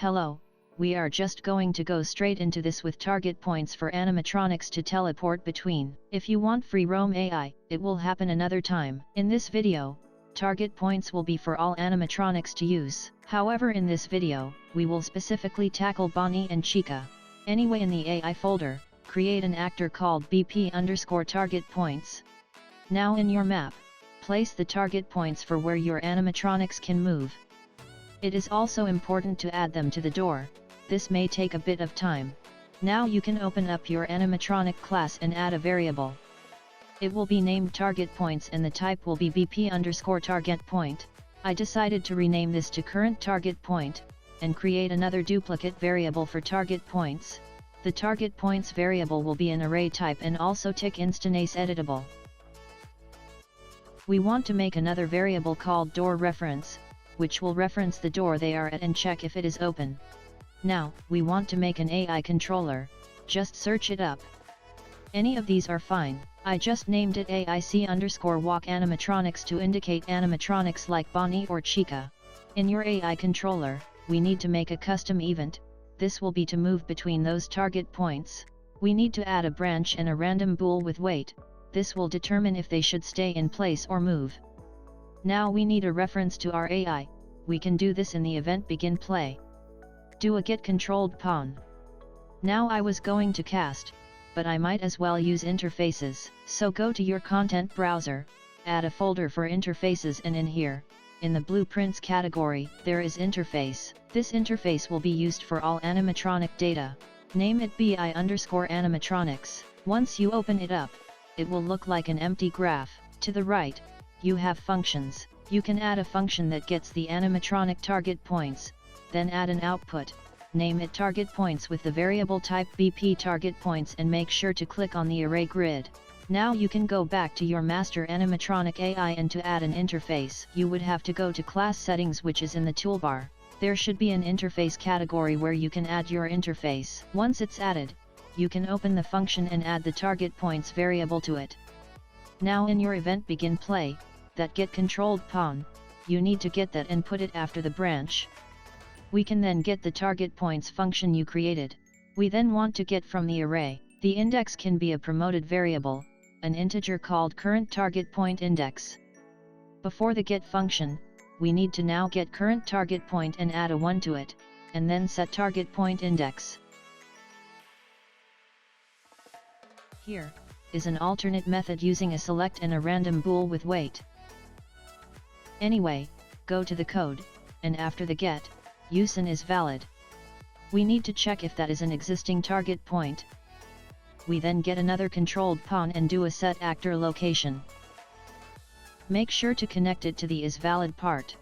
Hello, we are just going to go straight into this with target points for animatronics to teleport between. If you want free roam AI, it will happen another time. In this video, target points will be for all animatronics to use. However, in this video, we will specifically tackle Bonnie and Chica. Anyway, in the AI folder, create an actor called BP_target points. Now in your map, place the target points for where your animatronics can move. It is also important to add them to the door. This may take a bit of time. Now you can open up your animatronic class and add a variable. It will be named target points and the type will be BP_target point. I decided to rename this to current target point, and create another duplicate variable for target points. The target points variable will be an array type and also tick instance editable. We want to make another variable called door reference, which will reference the door they are at and check if it is open. Now, we want to make an AI controller, just search it up. Any of these are fine. I just named it AIC_walk animatronics to indicate animatronics like Bonnie or Chica. In your AI controller, we need to make a custom event. This will be to move between those target points. We need to add a branch and a random bool with weight. This will determine if they should stay in place or move. Now we need a reference to our AI. We can do this in the event begin play. Do a get controlled pawn. Now I was going to cast, but I might as well use interfaces. So go to your content browser, add a folder for interfaces, and in here, in the blueprints category, there is interface. This interface will be used for all animatronic data. Name it BI_animatronics. Once you open it up, it will look like an empty graph. To the right, you have functions. You can add a function that gets the animatronic target points, then add an output. Name it target points with the variable type BP target points and make sure to click on the array grid. Now you can go back to your master animatronic AI, and to add an interface, you would have to go to class settings, which is in the toolbar. There should be an interface category where you can add your interface. Once it's added, you can open the function and add the target points variable to it. Now in your event begin play, that get controlled pawn, you need to get that and put it after the branch. We can then get the target points function you created. We then want to get from the array. The index can be a promoted variable, an integer called current target point index. Before the get function, we need to now get current target point and add a 1 to it, and then set target point index. Here is an alternate method using a select and a random bool with weight. Anyway, go to the code, and after the get, Ikson is valid. We need to check if that is an existing target point. We then get another controlled pawn and do a set actor location. Make sure to connect it to the is valid part.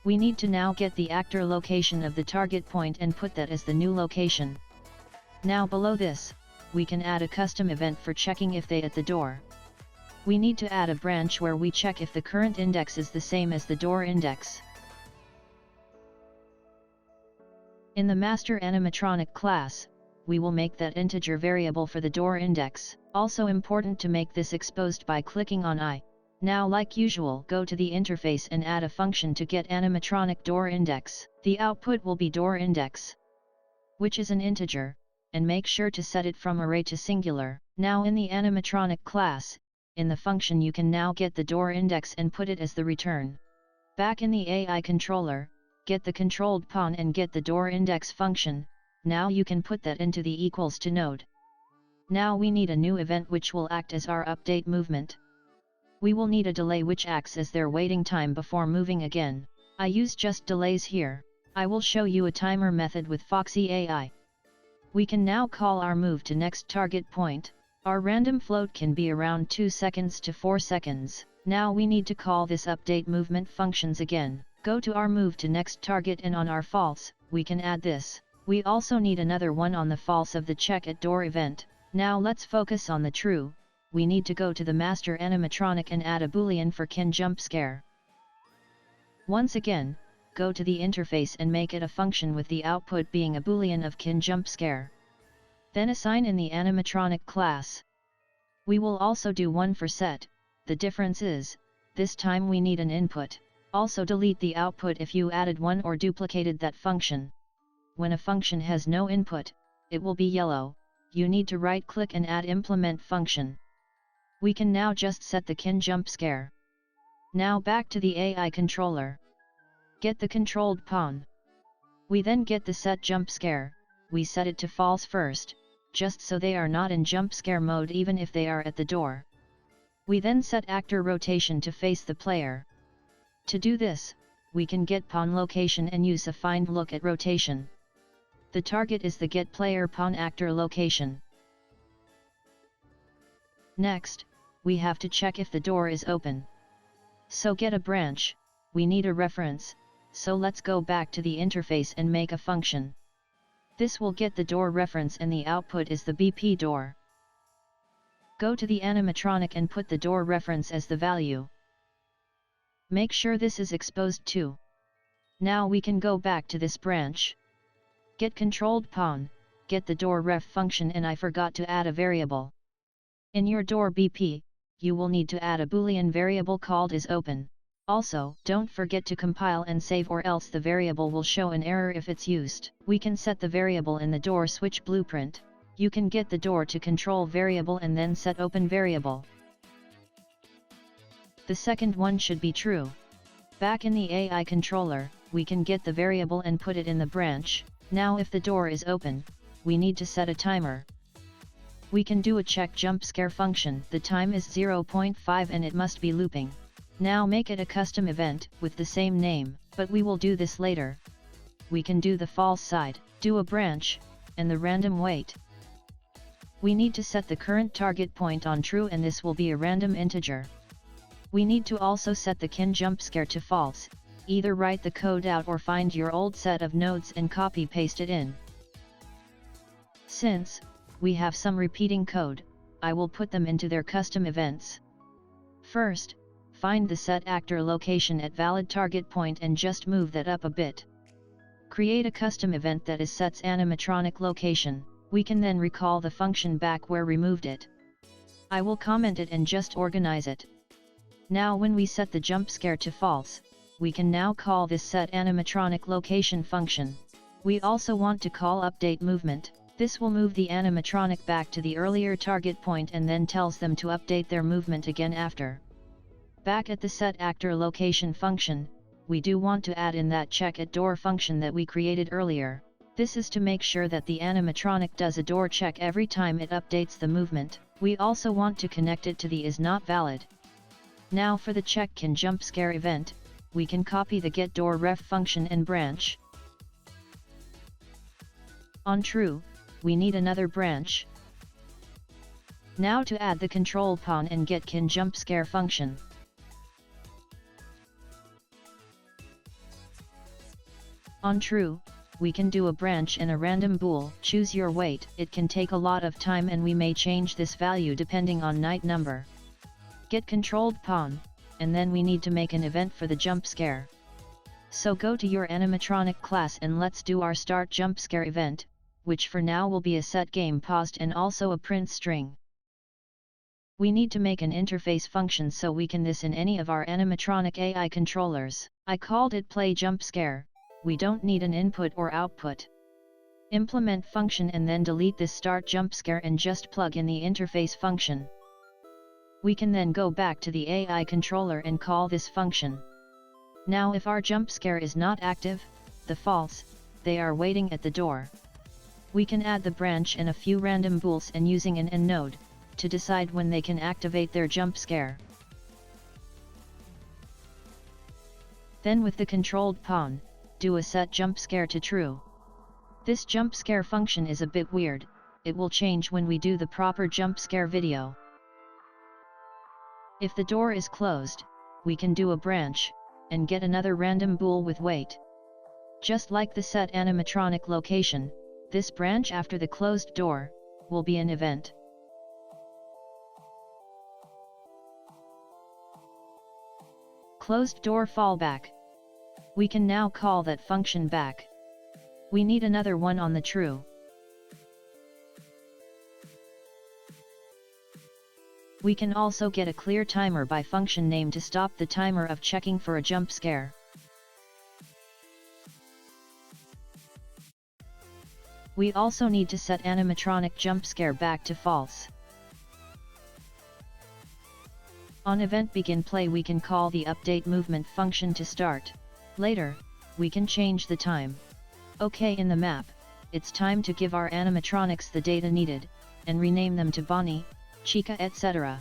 We need to now get the actor location of the target point and put that as the new location. Now below this, we can add a custom event for checking if they at the door. We need to add a branch where we check if the current index is the same as the door index. In the master animatronic class, we will make that integer variable for the door index. Also important to make this exposed by clicking on I. Now like usual, go to the interface and add a function to get animatronic door index. The output will be door index, which is an integer, and make sure to set it from array to singular. Now in the animatronic class, in the function you can now get the door index and put it as the return. Back in the AI controller, get the controlled pawn and get the door index function. Now you can put that into the equals to node. Now we need a new event which will act as our update movement. We will need a delay which acts as their waiting time before moving again. I use just delays here. I will show you a timer method with Foxy AI. We can now call our move to next target point. Our random float can be around 2 seconds to 4 seconds. Now we need to call this update movement functions again. Go to our move to next target, and on our false, we can add this. We also need another one on the false of the check at door event. Now let's focus on the true. We need to go to the master animatronic and add a boolean for can jump scare. Once again, go to the interface and make it a function with the output being a boolean of can jump scare. Then assign in the animatronic class. We will also do one for set. The difference is, this time we need an input. Also delete the output if you added one or duplicated that function. when a function has no input, it will be yellow. You need to right-click and add implement function. We can now just set the kin jump scare. Now back to the AI controller. Get the controlled pawn. We then get the set jump scare. We set it to false first, just so they are not in jump scare mode even if they are at the door. We then set actor rotation to face the player. To do this, we can get pawn location and use a find look at rotation. The target is the get player pawn actor location. Next, we have to check if the door is open. So get a branch, we need a reference, so let's go back to the interface and make a function. This will get the door reference and the output is the BP door. Go to the animatronic and put the door reference as the value. Make sure this is exposed too. Now we can go back to this branch. Get controlled pawn, get the door ref function, and I forgot to add a variable. In your door BP, you will need to add a boolean variable called isOpen. Also, don't forget to compile and save or else the variable will show an error if it's used. We can set the variable in the door switch blueprint. You can get the door to control variable and then set open variable. The second one should be true. Back in the AI controller, we can get the variable and put it in the branch. Now if the door is open, we need to set a timer. We can do a check jump scare function. The time is 0.5 and it must be looping. Now make it a custom event with the same name, but we will do this later. We can do the false side, do a branch, and the random wait. We need to set the current target point on true and this will be a random integer. We need to also set the kin jump scare to false. Either write the code out or find your old set of nodes and copy paste it in. Since we have some repeating code, I will put them into their custom events. First, find the set actor location at valid target point and just move that up a bit. Create a custom event that is sets animatronic location. We can then recall the function back where we moved it. I will comment it and just organize it. Now when we set the jump scare to false, we can now call this set animatronic location function. We also want to call update movement. This will move the animatronic back to the earlier target point and then tells them to update their movement again after. Back at the set actor location function, we do want to add in that check at door function that we created earlier. This is to make sure that the animatronic does a door check every time it updates the movement. We also want to connect it to the is not valid. Now for the check kin jump scare event, we can copy the get door ref function and branch. On true, we need another branch. Now to add the control pawn and get kin jump scare function. On true, we can do a branch and a random bool. Choose your wait. It can take a lot of time and we may change this value depending on night number. Get controlled pawn, and then we need to make an event for the jump scare. So go to your animatronic class and let's do our start jump scare event, which for now will be a set game paused and also a print string. We need to make an interface function so we can this in any of our animatronic AI controllers. I called it play jump scare. We don't need an input or output. Implement function and then delete this start jump scare and just plug in the interface function. We can then go back to the AI controller and call this function. Now if our jump scare is not active, the false, they are waiting at the door. We can add the branch and a few random bools and using an and node, to decide when they can activate their jump scare. Then with the controlled pawn, do a set jump scare to true. This jump scare function is a bit weird, it will change when we do the proper jump scare video. If the door is closed, we can do a branch, and get another random bool with wait. Just like the set animatronic location, this branch after the closed door, will be an event. Closed door fallback. We can now call that function back. We need another one on the true. We can also get a clear timer by function name to stop the timer of checking for a jump scare. We also need to set animatronic jump scare back to false. On event begin play we can call the update movement function to start. Later, we can change the time. OK, in the map, it's time to give our animatronics the data needed, and rename them to Bonnie, Chica, etc.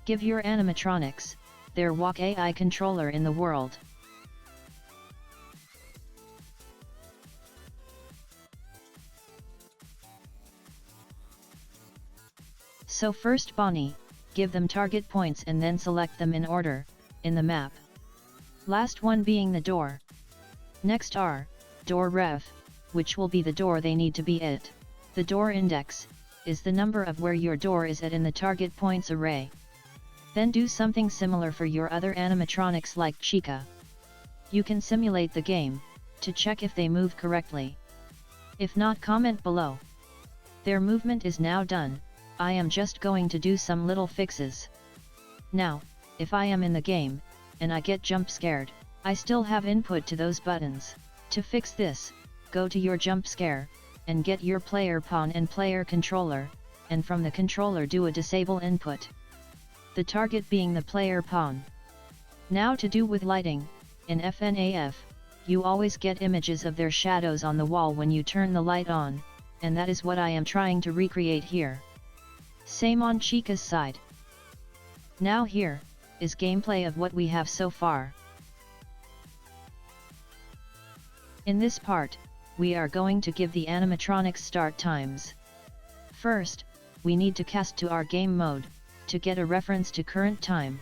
Give your animatronics their walk AI controller in the world. So first Bonnie, give them target points and then select them in order, in the map. Last one being the door. Next are, door ref, which will be the door they need to be at. The door index, is the number of where your door is at in the target points array. Then do something similar for your other animatronics like Chica. You can simulate the game, to check if they move correctly. If not, comment below. Their movement is now done. I am just going to do some little fixes. Now, if I am in the game, and I get jump scared, I still have input to those buttons. To fix this, go to your jump scare, and get your player pawn and player controller, and from the controller do a disable input. The target being the player pawn. Now to do with lighting, in FNAF, you always get images of their shadows on the wall when you turn the light on, and that is what I am trying to recreate here. Same on Chica's side. Now here, is gameplay of what we have so far. In this part, we are going to give the animatronics start times. First, we need to cast to our game mode, to get a reference to current time.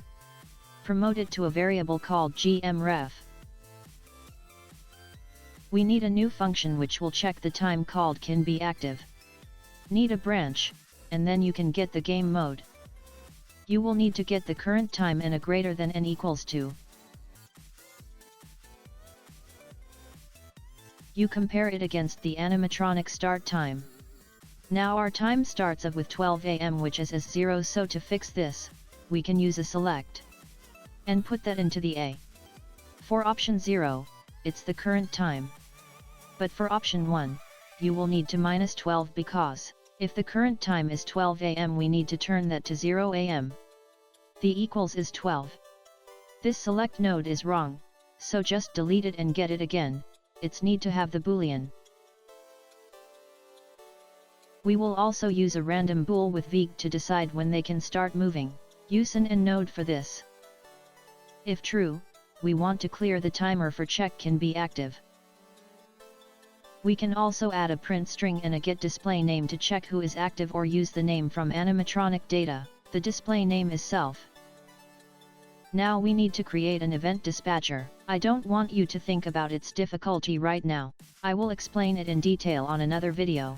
Promote it to a variable called GMRef. We need a new function which will check the time called can be active. Need a branch, and then you can get the game mode. You will need to get the current time and a greater than n equals to. You compare it against the animatronic start time. Now our time starts with 12 AM which is as 0, so to fix this, we can use a select. And put that into the A. For option 0, it's the current time. But for option 1, you will need to -12 because, if the current time is 12 AM we need to turn that to 0 AM. The equals is 12. This select node is wrong, so just delete it and get it again, it's need to have the boolean. We will also use a random bool with Vig to decide when they can start moving, use an and node for this. If true, we want to clear the timer for check can be active. We can also add a print string and a get display name to check who is active or use the name from Animatronic Data, the display name is self. Now we need to create an event dispatcher. I don't want you to think about its difficulty right now, I will explain it in detail on another video.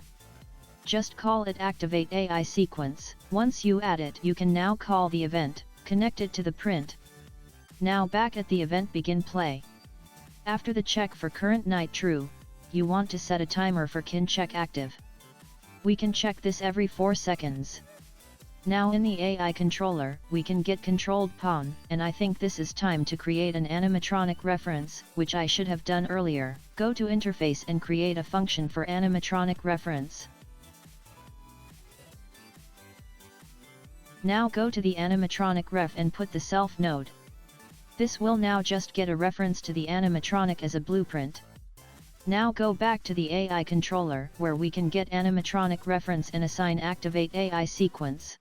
Just call it Activate AI Sequence. Once you add it, you can now call the event, connect it to the print. Now back at the event begin play. After the check for current night true, you want to set a timer for can check active. We can check this every 4 seconds. Now in the AI controller, we can get controlled pawn, and I think this is time to create an animatronic reference, which I should have done earlier. Go to interface and create a function for animatronic reference. Now go to the animatronic ref and put the self node. This will now just get a reference to the animatronic as a blueprint. Now go back to the AI controller where we can get animatronic reference and assign Activate AI Sequence.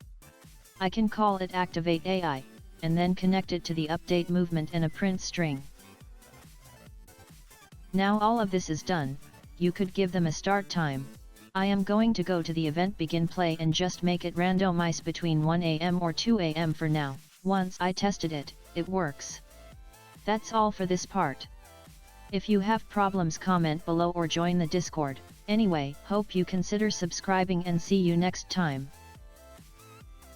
I can call it Activate AI, and then connect it to the update movement and a print string. Now all of this is done, you could give them a start time. I am going to go to the event begin play and just make it randomize between 1 AM or 2 AM for now. Once I tested it, it works. That's all for this part. If you have problems, comment below or join the Discord. Anyway, hope you consider subscribing and see you next time.